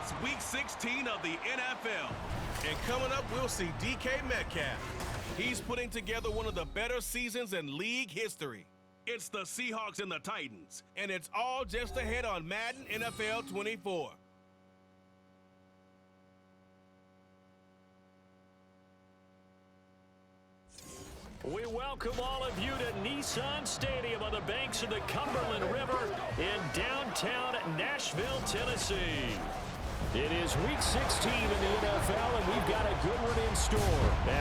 It's Week 16 of the NFL. And coming up, we'll see DK Metcalf. He's putting together one of the better seasons in league history. It's the Seahawks and the Titans, and it's all just ahead on Madden NFL 24. We welcome all of you to Nissan Stadium on the banks of the Cumberland River in downtown Nashville, Tennessee. It is Week 16 in the NFL, and we've got a good one in store,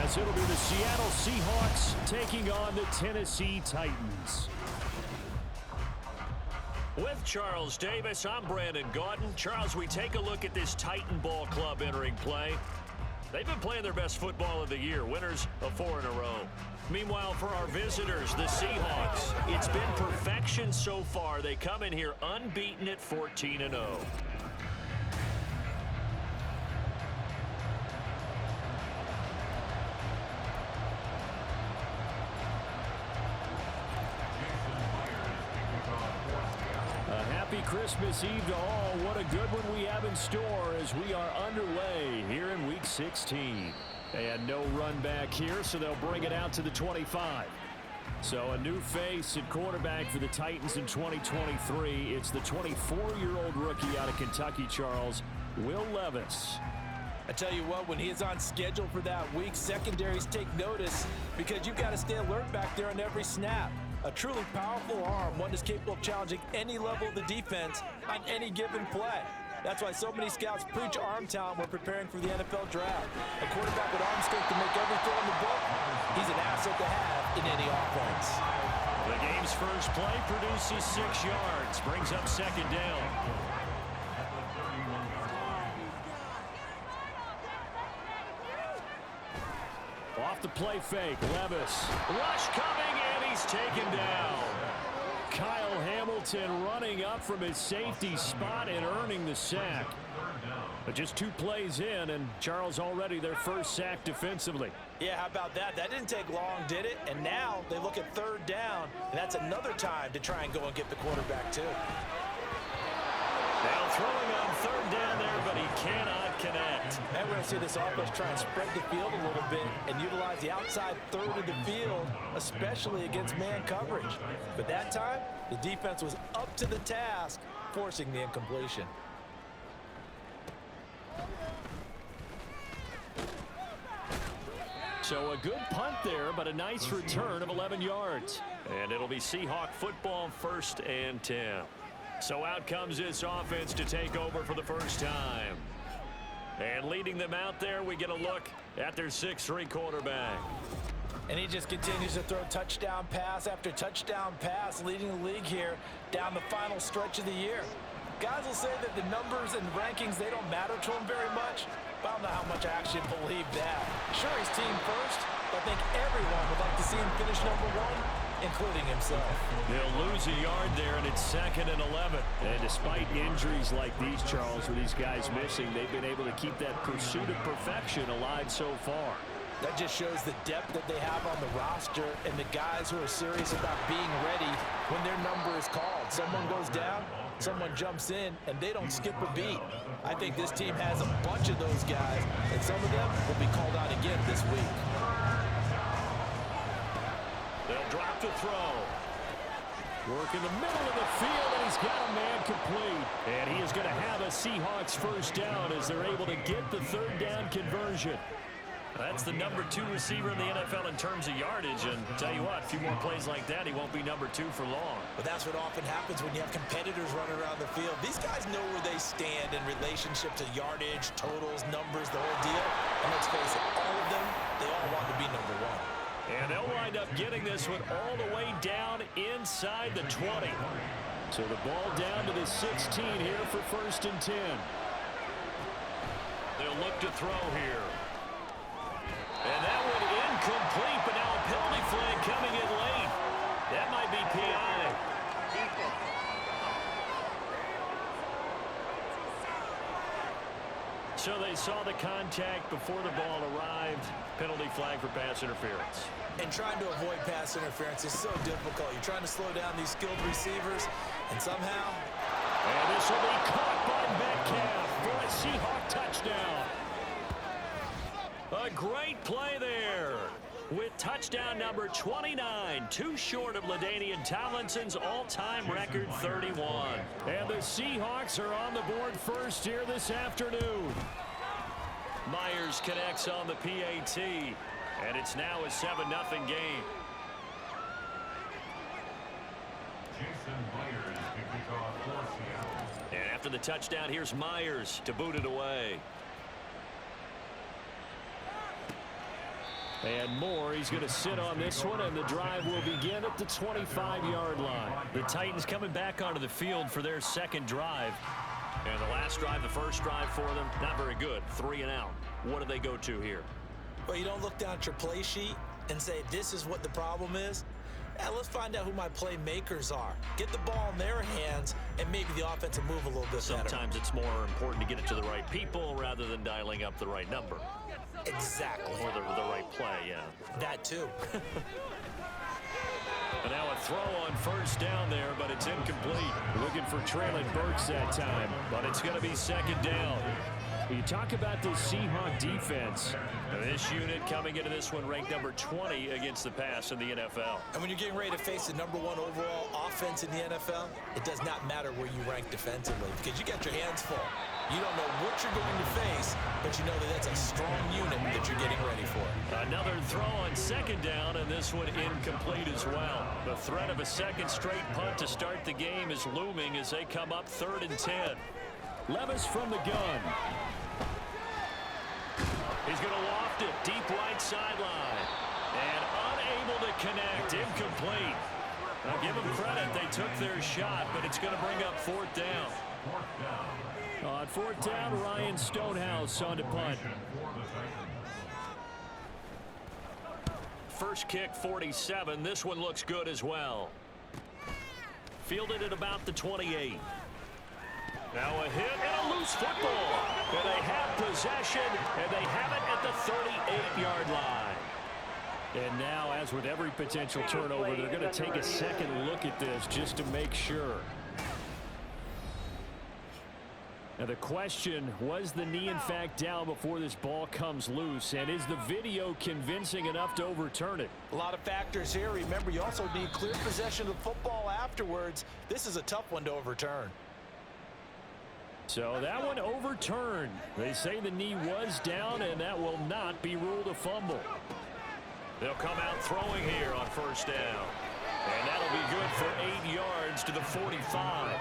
as it'll be the Seattle Seahawks taking on the Tennessee Titans. With Charles Davis, I'm Brandon Gaudin. Charles, we take a look at this Titan ball club entering play. They've been playing their best football of the year, winners of 4 in a row. Meanwhile, for our visitors, the Seahawks, it's been perfection so far. They come in here unbeaten at 14-0. Happy Christmas Eve to all. What a good one we have in store as we are underway here in Week 16. And no run back here, so they'll bring it out to the 25. So a new face at quarterback for the Titans in 2023. It's the 24-year-old rookie out of Kentucky, Charles, Will Levis. I tell you what, when he is on schedule for that week, secondaries take notice because you've got to stay alert back there on every snap. A truly powerful arm, one that's capable of challenging any level of the defense on any given play. That's why so many scouts preach arm talent when preparing for the NFL draft. A quarterback with arm strength to make every throw in the book, he's an asset to have in any offense. The game's first play produces 6 yards, brings up second down. Off the play fake, Levis. Rush coming, and he's taken down. Kyle Hamilton running up from his safety spot and earning the sack. But just 2 plays in, and Charles already their first sack defensively. Yeah, how about that? That didn't take long, did it? And now they look at 3rd down, and that's another time to try and go and get the quarterback too. Now throwing on 3rd down there, but he cannot connect. And we're going to see this offense try and spread the field a little bit and utilize the outside 3rd of the field, especially against man coverage. But that time, the defense was up to the task, forcing the incompletion. So a good punt there, but a nice return of 11 yards. And it'll be Seahawk football 1st and 10. So out comes this offense to take over for the first time. And leading them out there, we get a look at their 6'3" quarterback. And he just continues to throw touchdown pass after touchdown pass, leading the league here down the final stretch of the year. Guys will say that the numbers and rankings, they don't matter to him very much, but I don't know how much I actually believe that. Sure, he's team first, but I think everyone would like to see him finish number 1, including himself. They'll lose a yard there, and it's 2nd and 11. And despite injuries like these, Charles, with these guys missing, they've been able to keep that pursuit of perfection alive so far. That just shows the depth that they have on the roster and the guys who are serious about being ready when their number is called. Someone goes down, someone jumps in, and they don't skip a beat. I think this team has a bunch of those guys, and some of them will be called out again this week. They'll drop the throw. Work in the middle of the field, and he's got a man complete. And he is going to have a Seahawks first down as they're able to get the 3rd down conversion. That's the number 2 receiver in the NFL in terms of yardage. And tell you what, a few more plays like that, he won't be number 2 for long. But that's what often happens when you have competitors running around the field. These guys know where they stand in relationship to yardage, totals, numbers, the whole deal. And let's face it, all of them, they all want to be number 1. And they'll wind up getting this one all the way down inside the 20. So the ball down to the 16 here for 1st and 10. They'll look to throw here. And that one incomplete, but now a penalty flag coming in late. That might be PI. So they saw the contact before the ball arrived. Penalty flag for pass interference. And trying to avoid pass interference is so difficult. You're trying to slow down these skilled receivers, and somehow And this will be caught by Metcalf for a Seahawk touchdown. A great play there with touchdown number 29, too short of LaDainian Tomlinson's all-time record 31. And the Seahawks are on the board first here this afternoon. Myers connects on the PAT, and it's now a 7-0 game. And after the touchdown, here's Myers to boot it away. And Moore, he's going to sit on this one, and the drive will begin at the 25-yard line. The Titans coming back onto the field for their second drive. And the last drive, the first drive for them, not very good. 3 and out. What do they go to here? Well, you don't look down at your play sheet and say, this is what the problem is. Let's find out who my playmakers are. Get the ball in their hands, and maybe the offense will move a little bit better. Sometimes it's more important to get it to the right people rather than dialing up the right number. Exactly. Or the right play, yeah. That too. And now a throw on first down there, but it's incomplete. Looking for Traylon Burks that time, but it's going to be second down. You talk about the Seahawk defense. This unit coming into this one ranked number 20 against the pass in the NFL. And when you're getting ready to face the number 1 overall offense in the NFL, it does not matter where you rank defensively because you got your hands full. You don't know what you're going to face, but you know that that's a strong unit that you're getting ready for. Another throw on second down, and this one incomplete as well. The threat of a second straight punt to start the game is looming as they come up 3rd and 10. Levis from the gun. He's going to loft it deep right sideline. And unable to connect. Incomplete. I'll give them credit. They took their shot, but it's going to bring up 4th down. On 4th down, Ryan Stonehouse on to punt. First kick, 47. This one looks good as well. Fielded at about the 28. Now a hit and a loose football. And they have possession, and they have it at the 38-yard line. And now, as with every potential turnover, they're going to take a second look at this just to make sure. Now the question, was the knee in fact down before this ball comes loose? And is the video convincing enough to overturn it? A lot of factors here. Remember, you also need clear possession of the football afterwards. This is a tough one to overturn. So that one overturned. They say the knee was down, and that will not be ruled a fumble. They'll come out throwing here on first down. And that'll be good for 8 yards to the 45.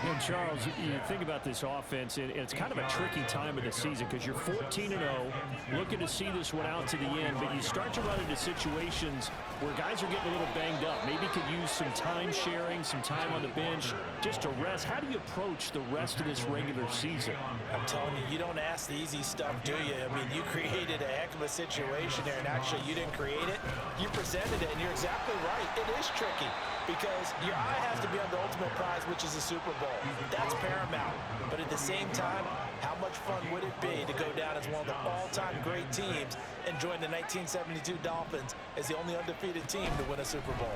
And Charles, you think about this offense, and it's kind of a tricky time of the season because you're 14-0, looking to see this one out to the end, but you start to run into situations where guys are getting a little banged up. Maybe could use some time sharing, some time on the bench just to rest. How do you approach the rest of this regular season? I'm telling you, you don't ask the easy stuff, do you? I mean, you created a heck of a situation there, and actually you didn't create it. You presented it, and you're exactly right. It is tricky because your eye has to be on the ultimate prize, which is the Super Bowl. That's paramount. But at the same time, how much fun would it be to go down as one of the all-time great teams and join the 1972 Dolphins as the only undefeated team to win a Super Bowl?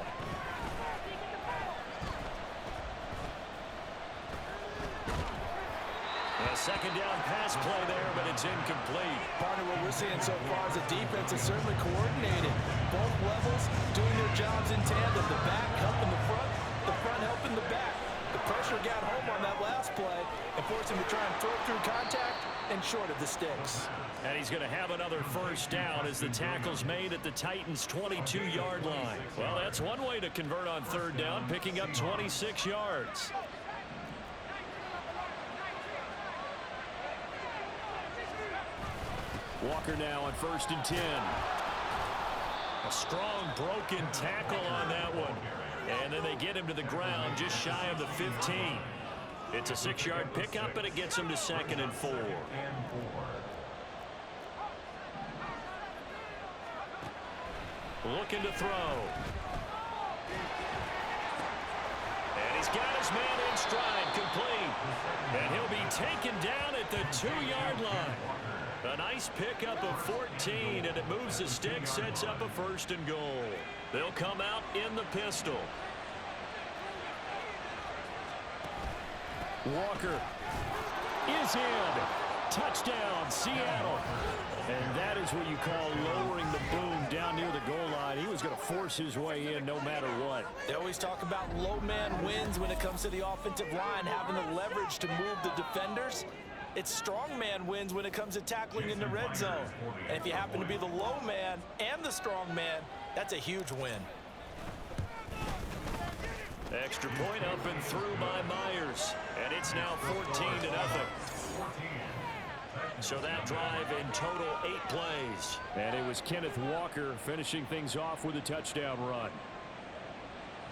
A second down pass play there, but it's incomplete. Partner, what we're seeing so far is the defense is certainly coordinated. Both levels doing their jobs in tandem. The back helping the front helping the back. The pressure got home on that last play and forced him to try and throw through contact and short of the sticks. And he's going to have another first down as the tackle's made at the Titans' 22-yard line. Well, that's one way to convert on third down, picking up 26 yards. Walker now on 1st and 10. A strong broken tackle on that one. And then they get him to the ground just shy of the 15. It's a 6-yard pickup, and it gets him to 2nd and 4. Looking to throw. And he's got his man in stride, complete. And he'll be taken down at the 2-yard line. A nice pickup of 14, and it moves the stick, sets up a 1st and goal. They'll come out in the pistol. Walker is in. Touchdown, Seattle. And that is what you call lowering the boom down near the goal line. He was going to force his way in no matter what. They always talk about low man wins when it comes to the offensive line, having the leverage to move the defenders. It's strong man wins when it comes to tackling in the red zone. And if you happen to be the low man and the strong man, that's a huge win. Extra point up and through by Myers. And it's now 14-0. So that drive in total 8 plays. And it was Kenneth Walker finishing things off with a touchdown run.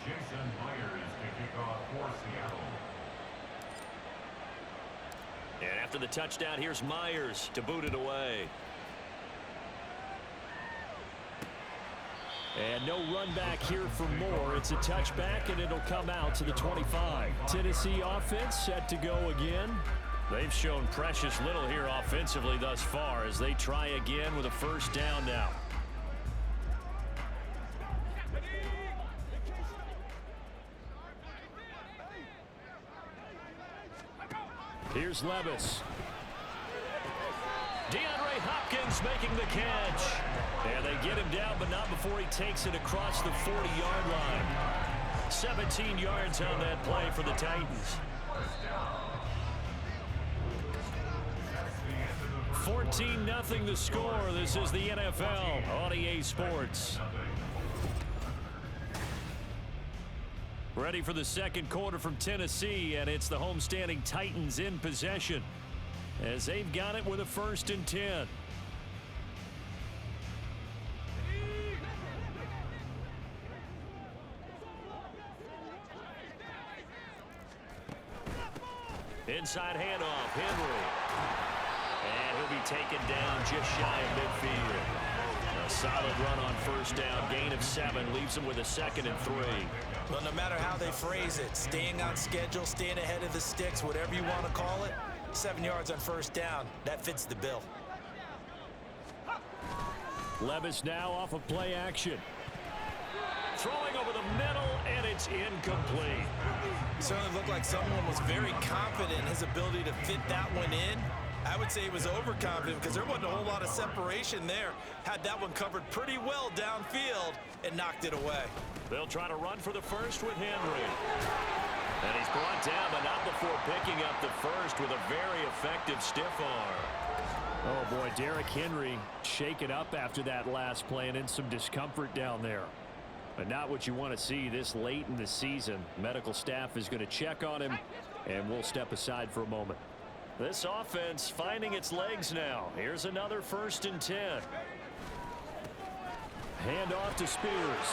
Jason Myers to kick off for Seattle. And after the touchdown, here's Myers to boot it away. And no run back here for more. It's a touchback, and it'll come out to the 25. Tennessee offense set to go again. They've shown precious little here offensively thus far as they try again with a first down now. Here's Levis. DeAndre Hopkins making the catch. And they get him down, but not before he takes it across the 40-yard line. 17 yards on that play for the Titans. 14-0 the score. This is the NFL on EA Sports. Ready for the second quarter from Tennessee, and it's the homestanding Titans in possession as they've got it with a 1st and 10. Inside handoff, Henry. And he'll be taken down just shy of midfield. A solid run on first down. Gain of 7 leaves him with a 2nd and 3. Well, no matter how they phrase it, staying on schedule, staying ahead of the sticks, whatever you want to call it, 7 yards on first down, that fits the bill. Levis now off of play action. Throwing over the middle, and it's incomplete. Certainly looked like someone was very confident in his ability to fit that one in. I would say he was overconfident because there wasn't a whole lot of separation there. Had that one covered pretty well downfield and knocked it away. They'll try to run for the first with Henry. And he's brought down, but not before picking up the first with a very effective stiff arm. Oh, boy, Derrick Henry shaken up after that last play and in some discomfort down there. But not what you want to see this late in the season. Medical staff is going to check on him, and we'll step aside for a moment. This offense finding its legs now. Here's another 1st and 10. Hand off to Spears.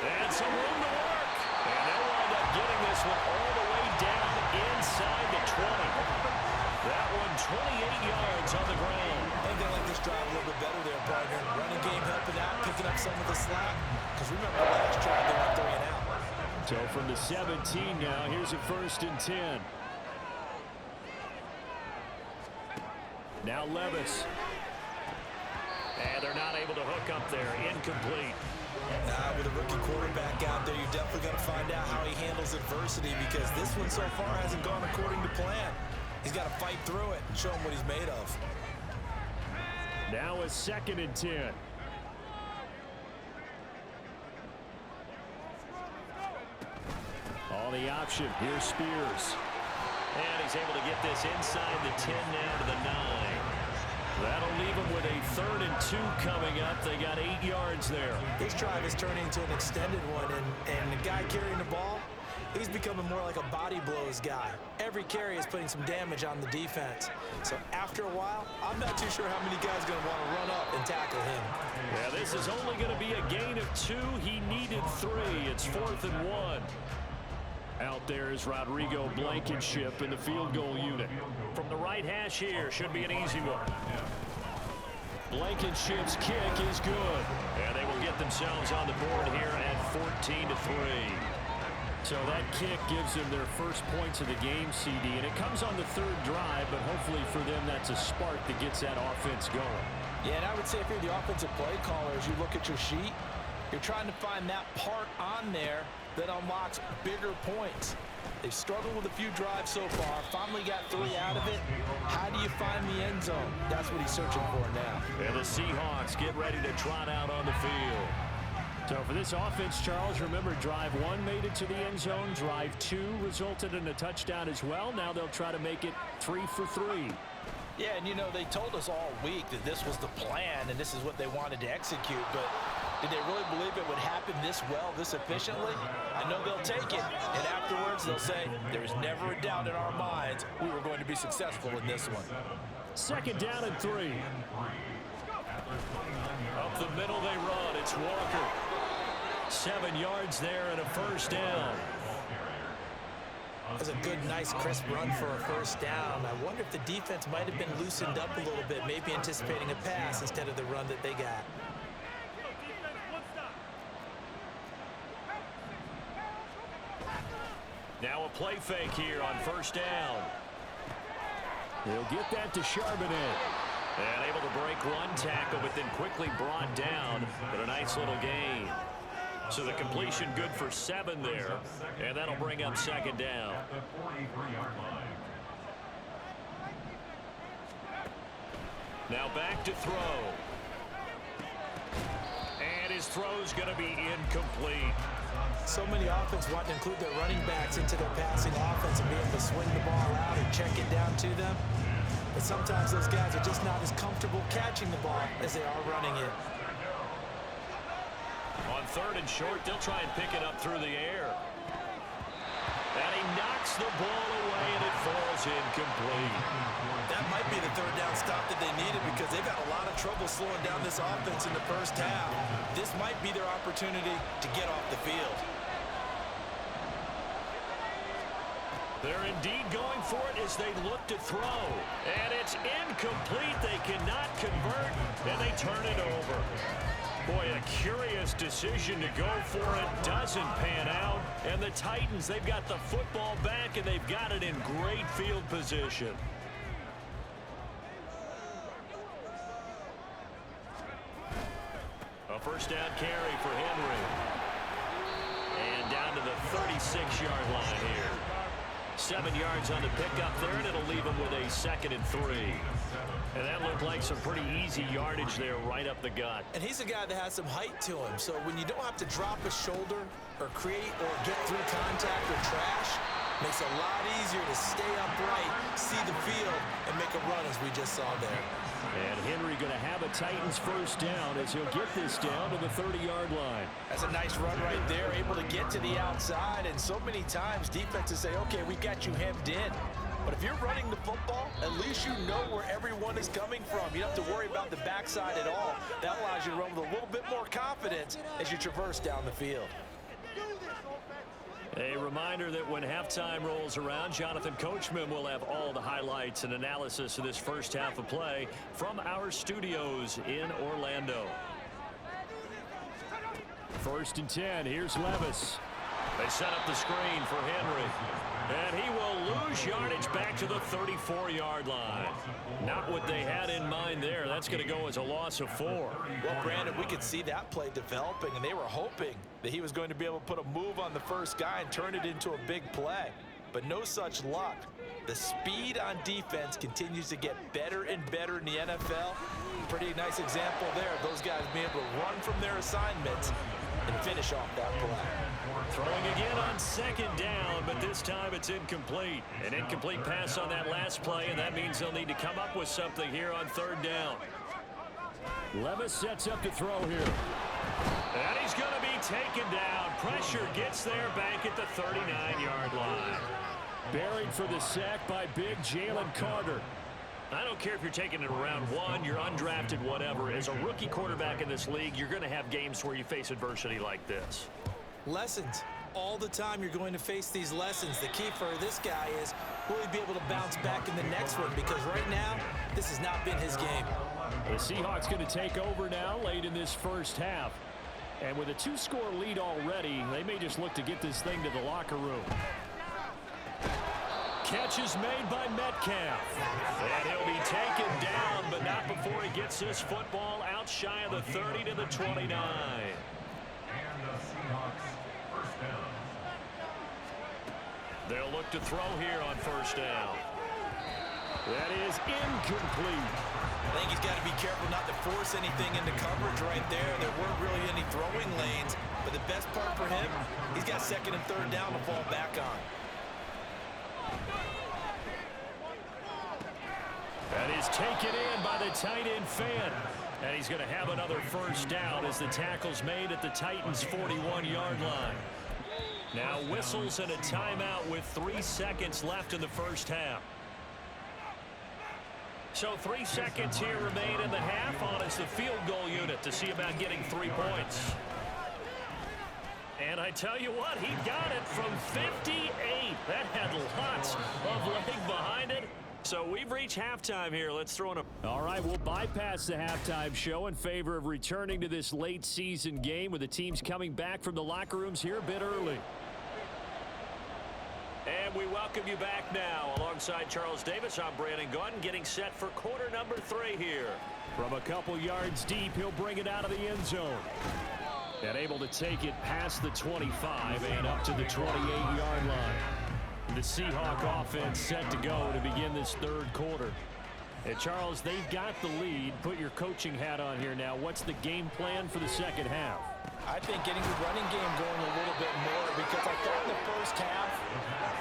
And some room to work. And they'll wind up getting this one all the way down inside the 20. That one 28 yards on the ground. I think they like this drive a little bit better there, partner. Running game helping out, picking up some of the slack. Because remember, last drive they went 3 and out. So from the 17 now, here's a 1st and 10. Now Levis. And they're not able to hook up there. Incomplete. With a rookie quarterback out there, you're definitely going to find out how he handles adversity because this one so far hasn't gone according to plan. He's got to fight through it and show him what he's made of. Now a 2nd and 10. On the option, here's Spears. And he's able to get this inside the 10 now to the 9. That'll leave them with a 3rd and 2 coming up. They got 8 yards there. This drive is turning into an extended one, and the guy carrying the ball, he's becoming more like a body blows guy. Every carry is putting some damage on the defense. So after a while, I'm not too sure how many guys are going to want to run up and tackle him. Yeah, this is only going to be a gain of 2. He needed 3. It's 4th and 1. Out there is Rodrigo Blankenship in the field goal unit. From the right hash here, should be an easy one. Blankenship's kick is good. And they will get themselves on the board here at 14-3. So that kick gives them their first points of the game, CD. And it comes on the 3rd drive, but hopefully for them that's a spark that gets that offense going. Yeah, and I would say if you're the offensive play caller, as you look at your sheet, you're trying to find that part on there that unlocks bigger points. They've struggled with a few drives so far. Finally got 3 out of it. How do you find the end zone? That's what he's searching for now. And the Seahawks get ready to trot out on the field. So for this offense, Charles, remember drive 1 made it to the end zone. Drive 2 resulted in a touchdown as well. Now they'll try to make it 3 for 3. Yeah, and you know, they told us all week that this was the plan and this is what they wanted to execute, but did they really believe it would happen this well, this efficiently? I know they'll take it, and afterwards they'll say, there's never a doubt in our minds we were going to be successful in this one. 2nd down and 3. Up the middle they run. It's Walker. 7 yards there and a 1st down. That was a good, nice, crisp run for a 1st down. I wonder if the defense might have been loosened up a little bit, maybe anticipating a pass instead of the run that they got. Now a play fake here on 1st down. He'll get that to Charbonnet. And able to break 1 tackle, but then quickly brought down. But a nice little gain. So the completion good for 7 there. And that'll bring up 2nd down. Now back to throw. And his throw's going to be incomplete. So many offense want to include their running backs into their passing offense and be able to swing the ball out and check it down to them. But sometimes those guys are just not as comfortable catching the ball as they are running it. On 3rd and short, they'll try and pick it up through the air. And he knocks the ball away, and it falls incomplete. That might be the 3rd down stop that they needed because they've had a lot of trouble slowing down this offense in the 1st half. This might be their opportunity to get off the field. They're indeed going for it as they look to throw. And it's incomplete. They cannot convert, and they turn it over. Boy, a curious decision to go for it. Doesn't pan out. And the Titans, they've got the football back, and they've got it in great field position. A 1st down carry for Henry. And down to the 36-yard line here. 7 yards on the pickup there, and it'll leave him with a 2nd and 3. And that looked like some pretty easy yardage there right up the gut. And he's a guy that has some height to him, so when you don't have to drop a shoulder or create or get through contact or trash, makes it a lot easier to stay upright, see the field, and make a run as we just saw there. And Henry going to have a Titans 1st down as he'll get this down to the 30-yard line. That's a nice run right there, able to get to the outside, and so many times defenses say, okay, we got you hemmed in. But if you're running the football, at least you know where everyone is coming from. You don't have to worry about the backside at all. That allows you to run with a little bit more confidence as you traverse down the field. A reminder that when halftime rolls around, Jonathan Coachman will have all the highlights and analysis of this 1st half of play from our studios in Orlando. 1st and 10. Here's Levis. They set up the screen for Henry. And he will lose yardage back to the 34-yard line. Not what they had in mind there. That's going to go as a loss of 4. Well, Brandon, we could see that play developing, and they were hoping that he was going to be able to put a move on the first guy and turn it into a big play. But no such luck. The speed on defense continues to get better and better in the NFL. Pretty nice example there of those guys being able to run from their assignments and finish off that play. Throwing again on 2nd down, but this time it's incomplete. An incomplete pass on that last play, and that means they'll need to come up with something here on 3rd down. Levis sets up to throw here. And he's going to be taken down. Pressure gets there back at the 39-yard line. Buried for the sack by big Jalen Carter. I don't care if you're taking it in round 1, you're undrafted, whatever. As a rookie quarterback in this league, you're going to have games where you face adversity like this. Lessons. All the time you're going to face these lessons. The key for this guy is, will he be able to bounce back in the next one? Because right now, this has not been his game. The Seahawks going to take over now late in this 1st half. And with a 2-score lead already, they may just look to get this thing to the locker room. Catch is made by Metcalf. And he'll be taken down, but not before he gets this football out shy of the 30 to the 29. And the Seahawks 1st down. They'll look to throw here on first down. That is incomplete. I think he's got to be careful not to force anything into coverage right there. There weren't really any throwing lanes, but the best part for him, he's got second and third down to fall back on. That is taken in by the tight end Fan. And he's going to have another first down as the tackle's made at the Titans' 41-yard line. Now whistles and a timeout with 3 seconds left in the first half. So 3 seconds here remain in the half on as the field goal unit to see about getting 3 points. And I tell you what, he got it from 58. That had lots of leg behind it. So we've reached halftime here. Let's throw in a... All right, we'll bypass the halftime show in favor of returning to this late season game with the teams coming back from the locker rooms here a bit early. And we welcome you back now. Alongside Charles Davis, I'm Brandon Gunn, getting set for quarter number 3 here. From a couple yards deep, he'll bring it out of the end zone. And able to take it past the 25 and up to the 28-yard line. The Seahawk offense set to go to begin this third quarter. And Charles, they've got the lead. Put your coaching hat on here now. What's the game plan for the second half? I think getting the running game going a little bit more, because I thought in the first half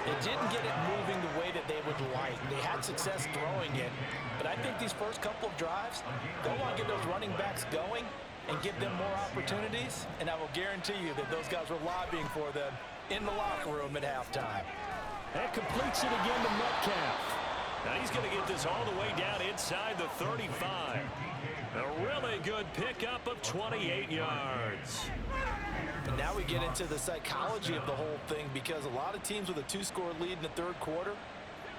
it didn't get it moving the way that they would like. They had success throwing it, but I think these first couple of drives, they want to get those running backs going and give them more opportunities, and I will guarantee you that those guys were lobbying for them in the locker room at halftime. That completes it again to Metcalf. Now he's going to get this all the way down inside the 35. A really good pickup of 28 yards. And now we get into the psychology of the whole thing, because a lot of teams with a 2-score lead in the third quarter,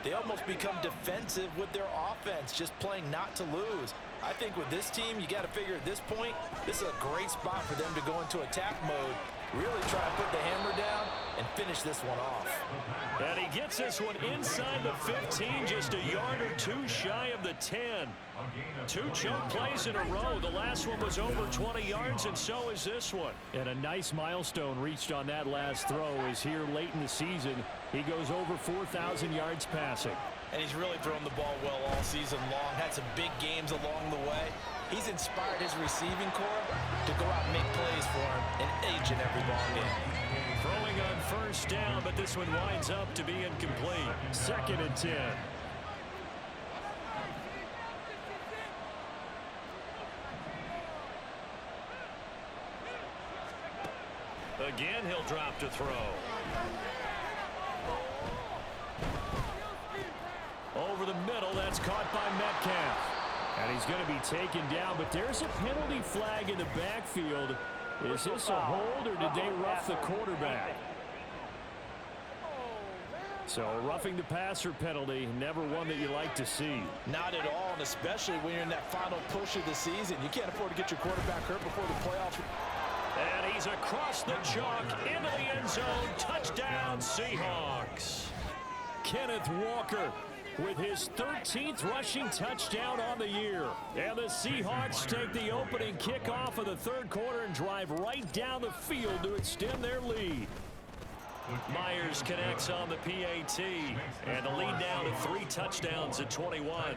they almost become defensive with their offense, just playing not to lose. I think with this team, you got to figure at this point, this is a great spot for them to go into attack mode, really try to put the hammer down and finish this one off. And he gets this one inside the 15, just a yard or 2 shy of the 10. 2 choke plays in a row. The last one was over 20 yards, and so is this one. And a nice milestone reached on that last throw is here late in the season. He goes over 4,000 yards passing. And he's really thrown the ball well all season long. Had some big games along the way. He's inspired his receiving corps to go out and make plays for him in each and every ball game. Throwing on first down, but this one winds up to be incomplete. 2nd and 10. Again, he'll drop to throw. Over the middle, that's caught by Metcalf. And he's going to be taken down, but there's a penalty flag in the backfield. Is this a hold, or did they rough the quarterback? So a roughing the passer penalty, never one that you like to see. Not at all, and especially when you're in that final push of the season. You can't afford to get your quarterback hurt before the playoffs. And he's across the chalk into the end zone. Touchdown, Seahawks. Kenneth Walker with his 13th rushing touchdown on the year. And the Seahawks take the opening kickoff of the third quarter and drive right down the field to extend their lead. Myers connects on the PAT, and the lead down to 3 touchdowns at 21.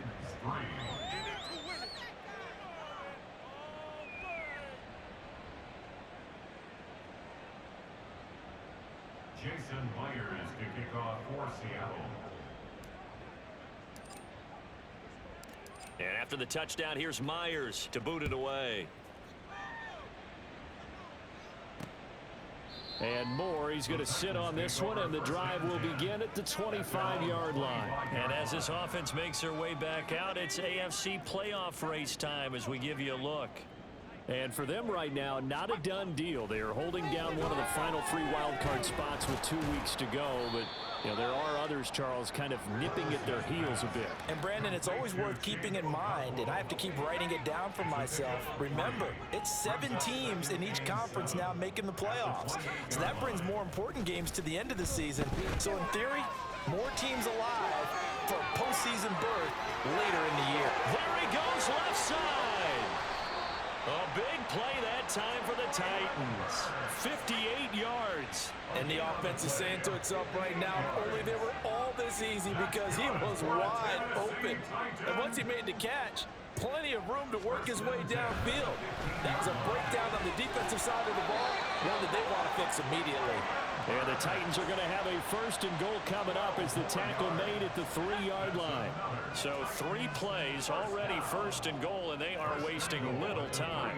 Jason Myers to kick off for Seattle. And after the touchdown, here's Myers to boot it away. And Moore, he's going to sit on this one, and the drive will begin at the 25-yard line. And as this offense makes their way back out, it's AFC playoff race time as we give you a look. And for them right now, not a done deal. They are holding down one of the final 3 wild card spots with 2 weeks to go. But, you know, there are others, Charles, kind of nipping at their heels a bit. And, Brandon, it's always worth keeping in mind, and I have to keep writing it down for myself. Remember, it's 7 teams in each conference now making the playoffs. So that brings more important games to the end of the season. So, in theory, more teams alive for a postseason berth later in the year. There he goes, left side. A big play that time for the Titans. 58 yards. And the offense is saying to itself right now, only they were all this easy because he was wide open. And once he made the catch, plenty of room to work his way downfield. That was a breakdown on the defensive side of the ball, one that they want to fix immediately. And the Titans are going to have a 1st and goal coming up as the tackle made at the 3-yard line. So 3 plays already 1st and goal, and they are wasting little time.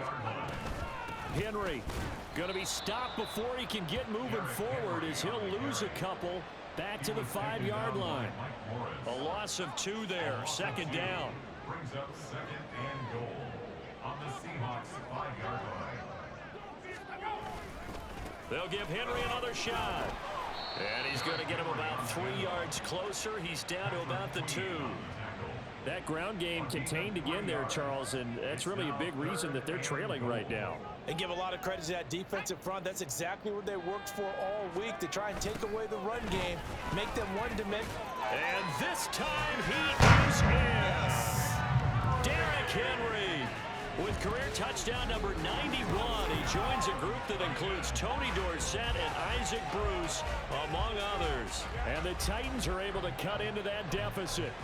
Henry going to be stopped before he can get moving forward as he'll lose a couple back to the 5-yard line. A loss of 2 there, 2nd down. Brings up 2nd and goal on the Seahawks 5-yard line. They'll give Henry another shot. And he's going to get him about 3 yards closer. He's down to about the 2. That ground game contained again there, Charles, and that's really a big reason that they're trailing right now. And give a lot of credit to that defensive front. That's exactly what they worked for all week, to try and take away the run game, make them one-dimensional. And this time he is in. Derrick Henry with career touchdown number 91. He joins a group that includes Tony Dorsett and Isaac Bruce, among others. And the Titans are able to cut into that deficit.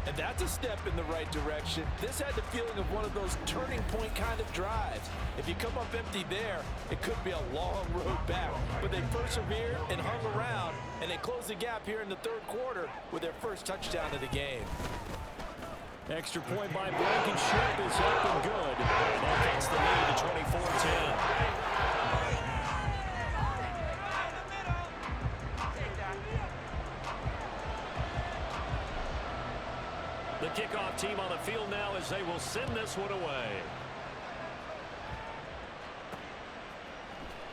And that's a step in the right direction. This had the feeling of one of those turning point kind of drives. If you come up empty there, it could be a long road back. But they persevered and hung around, and they closed the gap here in the 3rd quarter with their first touchdown of the game. Extra point by Blankenship is up and good. And that gets the lead to 24-10. The kickoff team on the field now as they will send this one away.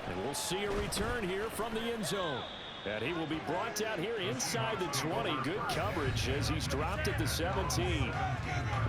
And we'll see a return here from the end zone. And he will be brought out here inside the 20. Good coverage as he's dropped at the 17.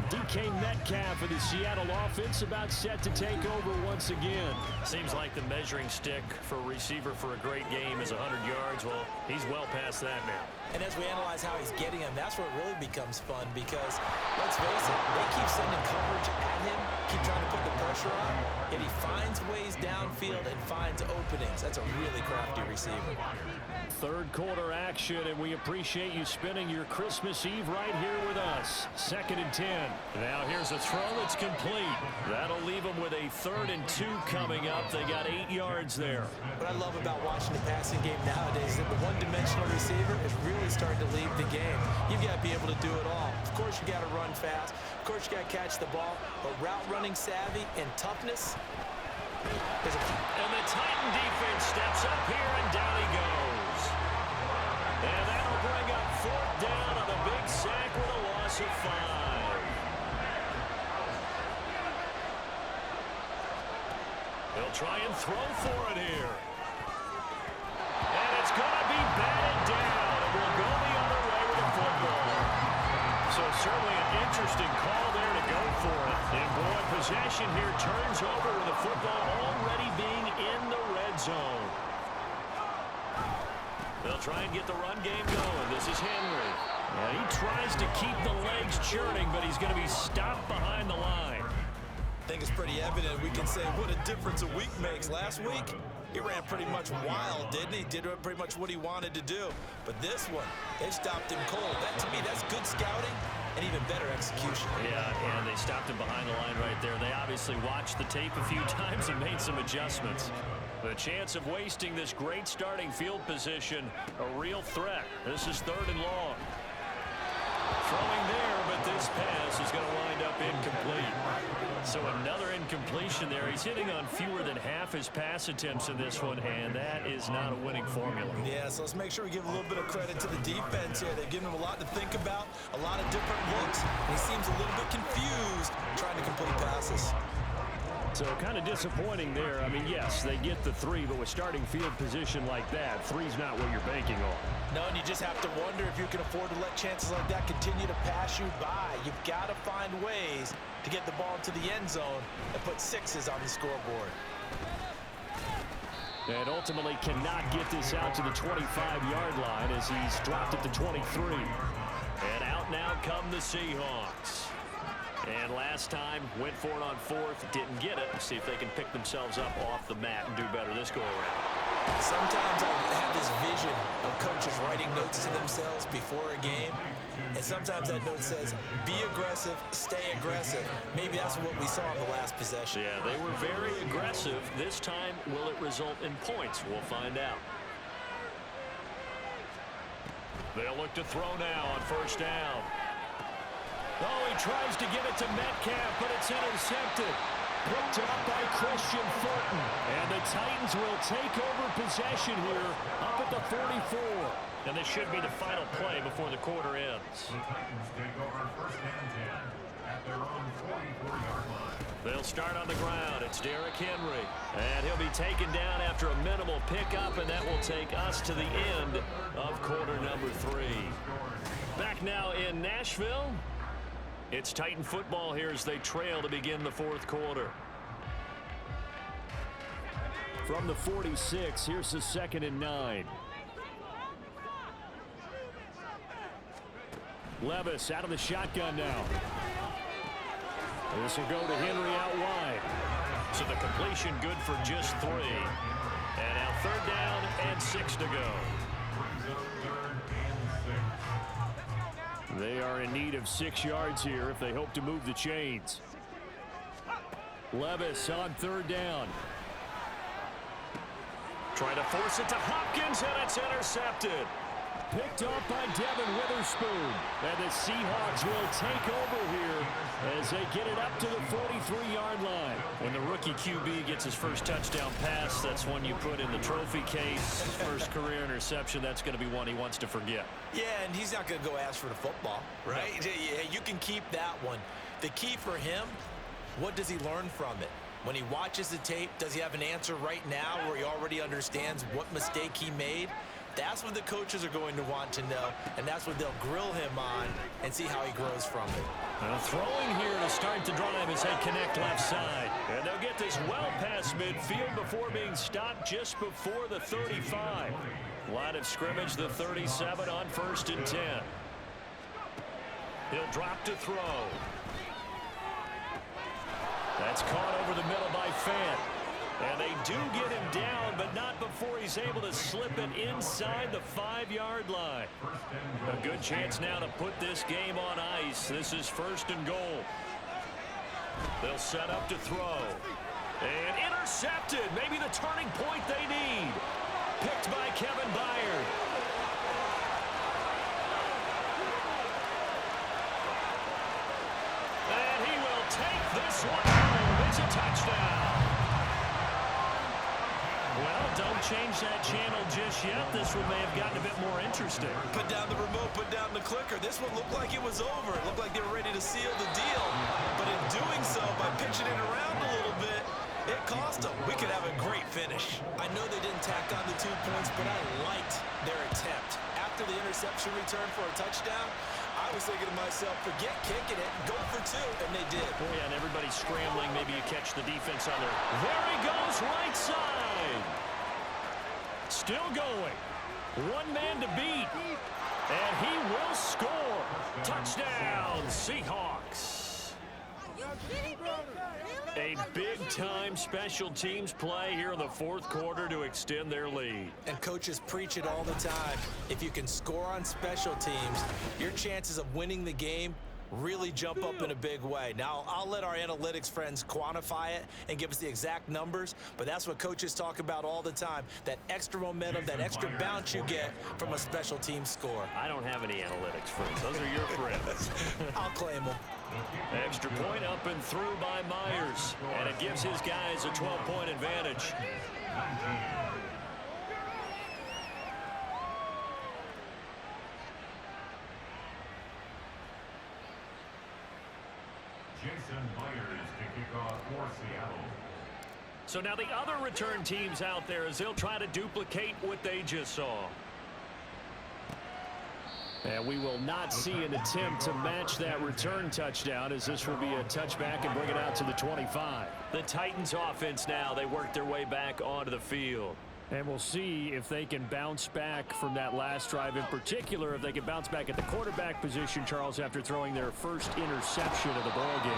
DK Metcalf of the Seattle offense about set to take over once again. Seems like the measuring stick for a receiver for a great game is 100 yards. Well, he's well past that now. And as we analyze how he's getting him, that's where it really becomes fun because, let's face it, they keep sending coverage at him, keep trying to put the pressure on, yet he finds ways downfield and finds openings. That's a really crafty receiver. 3rd quarter action, and we appreciate you spending your Christmas Eve right here with us. 2nd and 10. Now here's a throw that's complete. That'll leave them with a 3rd and 2 coming up. They got 8 yards there. What I love about watching the passing game nowadays is that the one-dimensional receiver is really starting to leave the game. You've got to be able to do it all. Of course, you got to run fast. Of course, you got to catch the ball. But route running savvy and toughness. And the Titan defense steps up here, and down he goes. And that'll bring up 4th down on the big sack with a loss of 5. They'll try and throw for it here. And it's going to be batted down. It will go the other way with the football. So certainly an interesting call there to go for it. And boy, possession here turns over with the football already being in the red zone. They'll try and get the run game going. This is Henry. Yeah, he tries to keep the legs churning, but he's going to be stopped behind the line. I think it's pretty evident. We can say what a difference a week makes. Last week, he ran pretty much wild, didn't he? Did pretty much what he wanted to do. But this one, they stopped him cold. That, to me, that's good scouting and even better execution. Yeah, and they stopped him behind the line right there. They obviously watched the tape a few times and made some adjustments. The chance of wasting this great starting field position, a real threat. This is 3rd and long. Throwing there, but this pass is going to wind up incomplete. So another incompletion there. He's hitting on fewer than half his pass attempts in this one, and that is not a winning formula. Yeah, so let's make sure we give a little bit of credit to the defense here. They've given him a lot to think about, a lot of different looks, and he seems a little bit confused trying to complete passes. So kind of disappointing there. I mean, yes, they get the 3, but with starting field position like that, 3's not what you're banking on. No, and you just have to wonder if you can afford to let chances like that continue to pass you by. You've got to find ways to get the ball into the end zone and put 6s on the scoreboard. And ultimately cannot get this out to the 25-yard line as he's dropped at the 23. And out now come the Seahawks. And last time, went for it on 4th, didn't get it. See if they can pick themselves up off the mat and do better this go-around. Sometimes I have this vision of coaches writing notes to themselves before a game, and sometimes that note says, be aggressive, stay aggressive. Maybe that's what we saw in the last possession. Yeah, they were very aggressive. This time, will it result in points? We'll find out. They'll look to throw now on first down. Oh, he tries to give it to Metcalf, but it's intercepted. Picked up by Christian Fulton. And the Titans will take over possession here up at the 44. And this should be the final play before the quarter ends. The Titans take over first and 10 at their own 44-yard line. They'll start on the ground. It's Derrick Henry. And he'll be taken down after a minimal pickup, and that will take us to the end of quarter number 3. Back now in Nashville. It's Titan football here as they trail to begin the fourth quarter. From the 46, here's the 2nd and 9. Levis out of the shotgun now. This will go to Henry out wide. So the completion good for just 3. And now 3rd down and 6 to go. They are in need of 6 yards here if they hope to move the chains. Levis on 3rd down. Trying to force it to Hopkins, and it's intercepted. Picked up by Devin Witherspoon. And the Seahawks will take over here as they get it up to the 43-yard line. When the rookie QB gets his first touchdown pass, that's one you put in the trophy case. First career interception, that's going to be one he wants to forget. Yeah, and he's not going to go ask for the football, right? No. You can keep that one. The key for him, what does he learn from it? When he watches the tape, does he have an answer right now where he already understands what mistake he made? That's what the coaches are going to want to know, and that's what they'll grill him on and see how he grows from it. Throwing here to start the drive as they connect left side. And they'll get this well past midfield before being stopped just before the 35. Line of scrimmage, the 37 on 1st and 10. He'll drop to throw. That's caught over the middle by Fant. And they do get him down, but not before he's able to slip it inside the 5-yard line. A good chance now to put this game on ice. This is 1st and goal. They'll set up to throw. And intercepted. Maybe the turning point they need. Picked by Kevin Byard. And he will take this one home. It's a touchdown. Well, don't change that channel just yet. This one may have gotten a bit more interesting. Put down the remote, put down the clicker. This one looked like it was over. It looked like they were ready to seal the deal. But in doing so, by pitching it around a little bit, it cost them. We could have a great finish. I know they didn't tack on the 2 points, but I liked their attempt. After the interception return for a touchdown, I was thinking to myself, forget kicking it, go for 2, and they did. Oh, yeah, and everybody's scrambling. Maybe you catch the defense on there. There he goes, right side. Still going. 1 man to beat. And he will score. Touchdown, Seahawks. A big-time special teams play here in the 4th quarter to extend their lead. And coaches preach it all the time. If you can score on special teams, your chances of winning the game really jump up in a big way. Now, I'll let our analytics friends quantify it and give us the exact numbers, but that's what coaches talk about all the time, that extra momentum, that extra bounce you get from a special team score. I don't have any analytics friends. Those are your friends. I'll claim them. Extra point up and through by Myers, and it gives his guys a 12-point advantage. Jason Myers to kick off for Seattle. So now the other return teams out there as they'll try to duplicate what they just saw. And we will not see an attempt to match that return touchdown, as this will be a touchback and bring it out to the 25. The Titans offense now, they work their way back onto the field. And we'll see if they can bounce back from that last drive, in particular if they can bounce back at the quarterback position, Charles, after throwing their first interception of the ball game.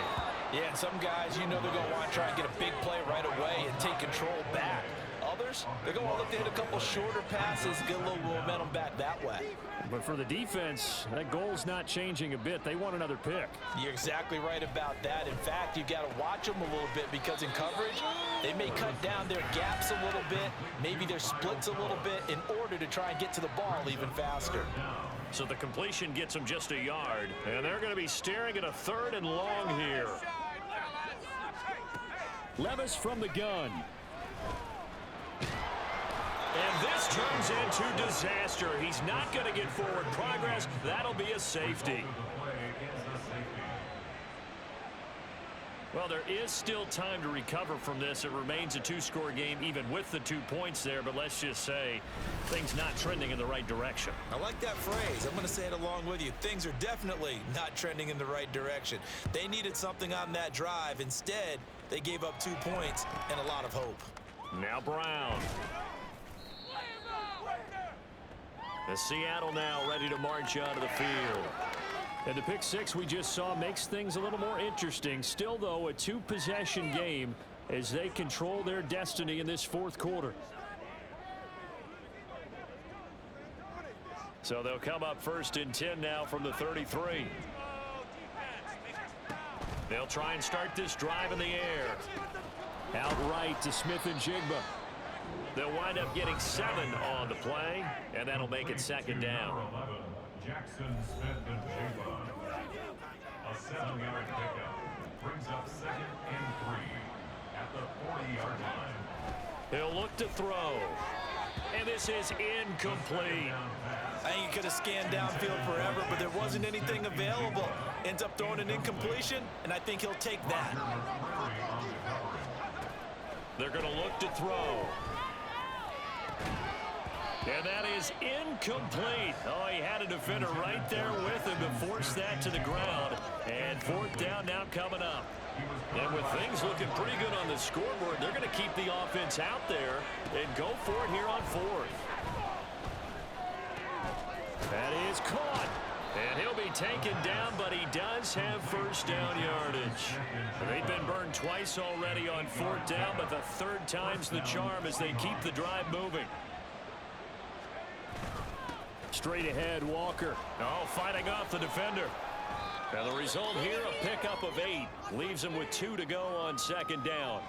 Yeah, and some guys, you know, they're going to want to try and get a big play right away and take control back. Others, spoilers, they're going to look to hit a couple shorter passes, get a little momentum back that way. But for the defense, that goal's not changing a bit. They want another pick. You're exactly right about that. In fact, you've got to watch them a little bit because in coverage, they may cut down their gaps a little bit, maybe their splits a little bit in order to try and get to the ball even faster. So the completion gets them just a yard, and they're going to be staring at a 3rd and long here. Levis from the gun. And this turns into disaster. He's not going to get forward progress. That'll be a safety. Well, there is still time to recover from this. It remains a 2-score game even with the 2 points there, but let's just say things not trending in the right direction. I like that phrase. I'm going to say it along with you. Things are definitely not trending in the right direction. They needed something on that drive. Instead, they gave up 2 points and a lot of hope. Now Brown. The Seattle now ready to march onto the field. And the pick 6 we just saw makes things a little more interesting. Still, though, a 2-possession game as they control their destiny in this 4th quarter. So they'll come up 1st and 10 now from the 33. They'll try and start this drive in the air. Outright to Smith and Jigba. They'll wind up getting 7 on the play, and that'll make it 2nd down. Jackson Smith and Jigba. A 7-yard pickup brings up 2nd and 3 at the 40-yard line. He'll look to throw. And this is incomplete. I think he could have scanned downfield forever, but there wasn't anything available. Ends up throwing an incompletion, and I think he'll take that. They're going to look to throw. And that is incomplete. Oh, he had a defender right there with him to force that to the ground. And 4th down now coming up. And with things looking pretty good on the scoreboard, they're going to keep the offense out there and go for it here on 4th. That is caught. And he'll be taken down, but he does have 1st down yardage. They've been burned twice already on 4th down, but the 3rd time's the charm as they keep the drive moving. Straight ahead, Walker. Oh, fighting off the defender. And the result here, a pickup of 8. Leaves him with 2 to go on 2nd down.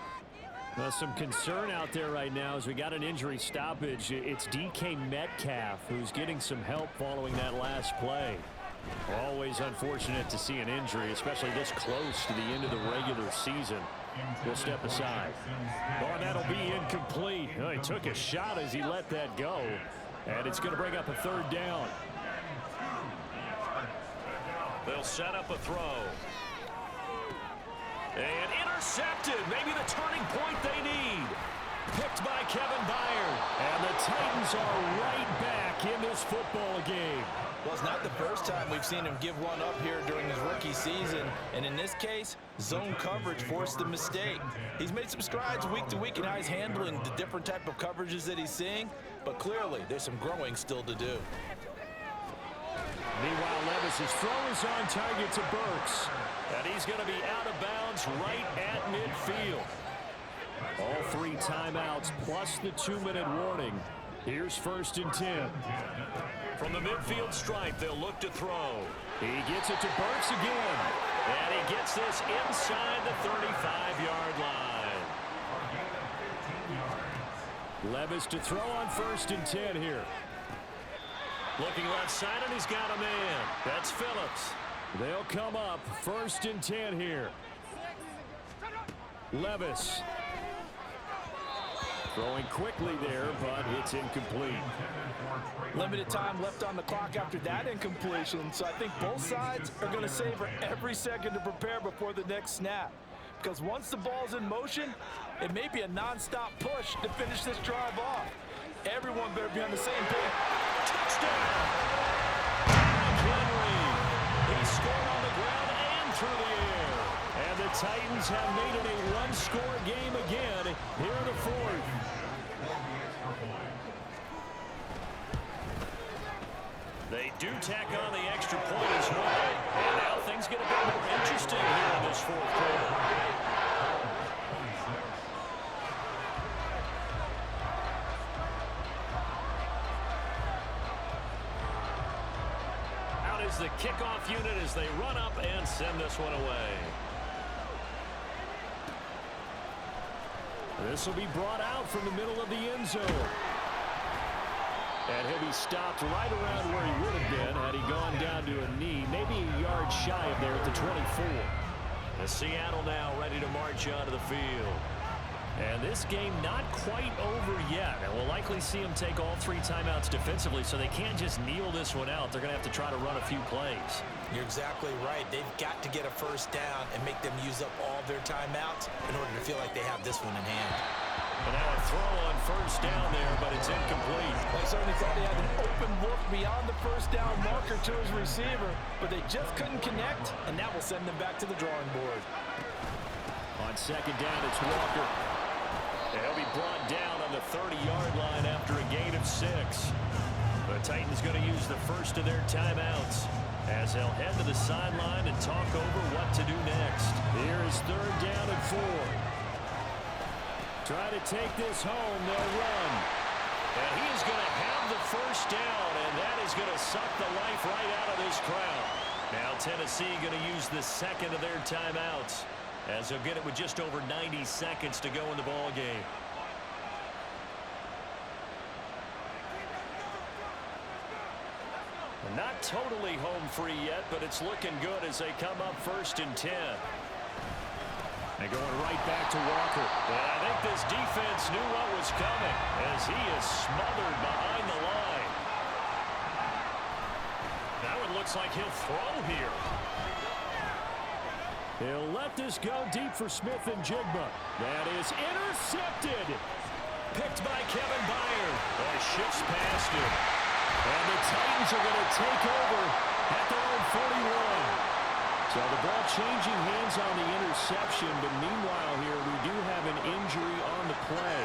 Well, some concern out there right now as we got an injury stoppage. It's DK Metcalf who's getting some help following that last play. Always unfortunate to see an injury, especially this close to the end of the regular season. We'll step aside. Oh, and that'll be incomplete. Oh, he took a shot as he let that go. And it's going to bring up a 3rd down. They'll set up a throw. And intercepted. Maybe the turning point they need. Picked by Kevin Byard. And the Titans are right back in this football game. Well, it's not the first time we've seen him give one up here during his rookie season. And in this case, zone coverage forced the mistake. He's made some strides week to week in how he's handling the different type of coverages that he's seeing. But clearly, there's some growing still to do. Meanwhile, Levis's throw is on target to Burks. And he's going to be out of bounds right at midfield. All 3 timeouts plus the 2-minute warning. Here's 1st and 10. From the midfield stripe, they'll look to throw. He gets it to Burks again. And he gets this inside the 35-yard line. Levis to throw on 1st and 10 here. Looking left side, and he's got a man. That's Phillips. They'll come up 1st and 10 here. Levis. Throwing quickly there, but it's incomplete. Limited time left on the clock after that incompletion, so I think both sides are going to savor every second to prepare before the next snap. Because once the ball's in motion, it may be a non-stop push to finish this drive off. Everyone better be on the same page. Touchdown! Henry. He scored on the ground and through the air. And the Titans have made it a 1-score game again here in the 4th. They do tack on the extra point as well. And now things get a bit more interesting here in this 4th quarter. is the kickoff unit as they run up and send this one away. This will be brought out from the middle of the end zone. And he'll be stopped right around where he would have been had he gone down to a knee, maybe a yard shy of there at the 24. The Seattle now ready to march onto the field. And this game not quite over yet. And we'll likely see them take all 3 timeouts defensively, so they can't just kneel this one out. They're going to have to try to run a few plays. You're exactly right. They've got to get a first down and make them use up all their timeouts in order to feel like they have this one in hand. And now a throw on first down there, but it's incomplete. I certainly thought he had an open look beyond the first down marker to his receiver, but they just couldn't connect, and that will send them back to the drawing board. On second down, it's Walker. And he'll be brought down on the 30-yard line after a gain of 6. The Titans going to use the first of their timeouts as they'll head to the sideline and talk over what to do next. Here is third down and 4. Try to take this home. They'll run. And he is going to have the first down, and that is going to suck the life right out of this crowd. Now Tennessee going to use the second of their timeouts as they'll get it with just over 90 seconds to go in the ball game. Not totally home free yet, but it's looking good as they come up first and 10. They're going right back to Walker. And I think this defense knew what was coming as he is smothered behind the line. Now it looks like he'll throw here. He'll let this go deep for Smith and Jigba. That is intercepted. Picked by Kevin Byard. Shifts past him. And the Titans are going to take over at their own 41. So the ball changing hands on the interception, but meanwhile here we do have an injury on the play.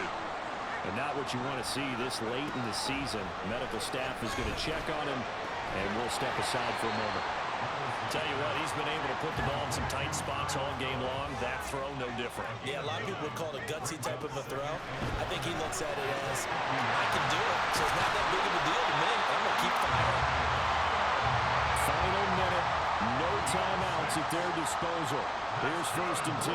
And not what you want to see this late in the season. Medical staff is going to check on him, and we'll step aside for a moment. Tell you what, he's been able to put the ball in some tight spots all game long. That throw, no different. Yeah, a lot of people would call it a gutsy type of a throw. I think he looks at it as, I can do it, so it's not that big of a deal to me. I'm going to keep firing. Final minute, no timeouts at their disposal. Here's first and 10.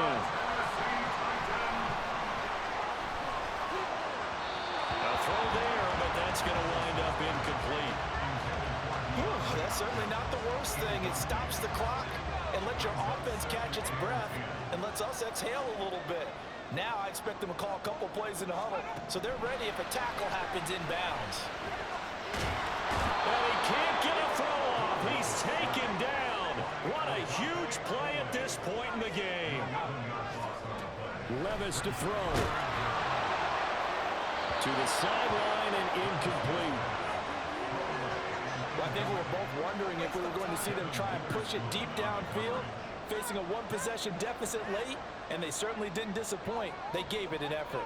A throw there, but that's going to wind up incomplete. That's certainly not the worst thing. It stops the clock and lets your offense catch its breath and lets us exhale a little bit. Now I expect them to call a couple plays in the huddle, so they're ready if a tackle happens inbounds. Well, he can't get a throw off. He's taken down. What a huge play at this point in the game. Levis to throw. To the sideline and incomplete. I think we were both wondering if we were going to see them try and push it deep downfield, facing a one-possession deficit late, and they certainly didn't disappoint. They gave it an effort.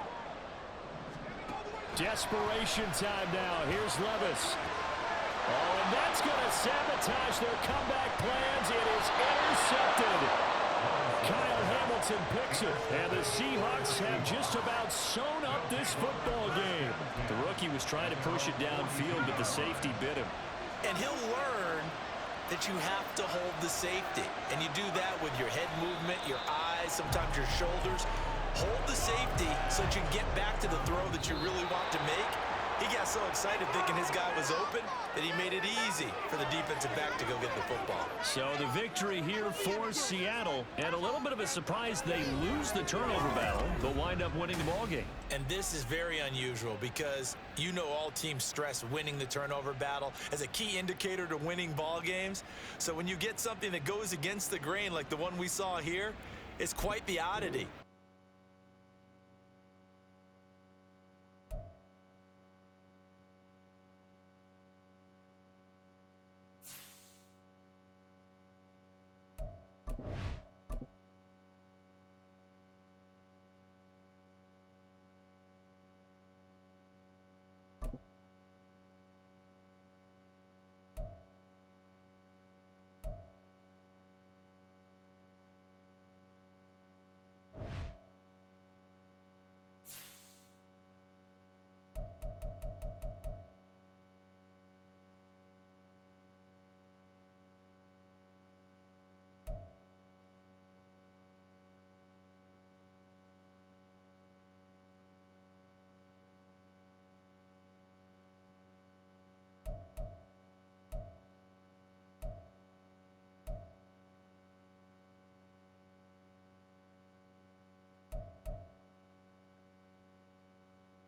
Desperation time now. Here's Levis. Oh, and that's going to sabotage their comeback plans. It is intercepted. Kyle Hamilton picks it, and the Seahawks have just about sewn up this football game. The rookie was trying to push it downfield, but the safety bit him. And he'll learn that you have to hold the safety. And you do that with your head movement, your eyes, sometimes your shoulders. Hold the safety so that you can get back to the throw that you really want to make. He got so excited thinking his guy was open that he made it easy for the defensive back to go get the football. So the victory here for Seattle, and a little bit of a surprise, they lose the turnover battle, but wind up winning the ballgame. And this is very unusual because you know all teams stress winning the turnover battle as a key indicator to winning ball games. So when you get something that goes against the grain like the one we saw here, it's quite the oddity.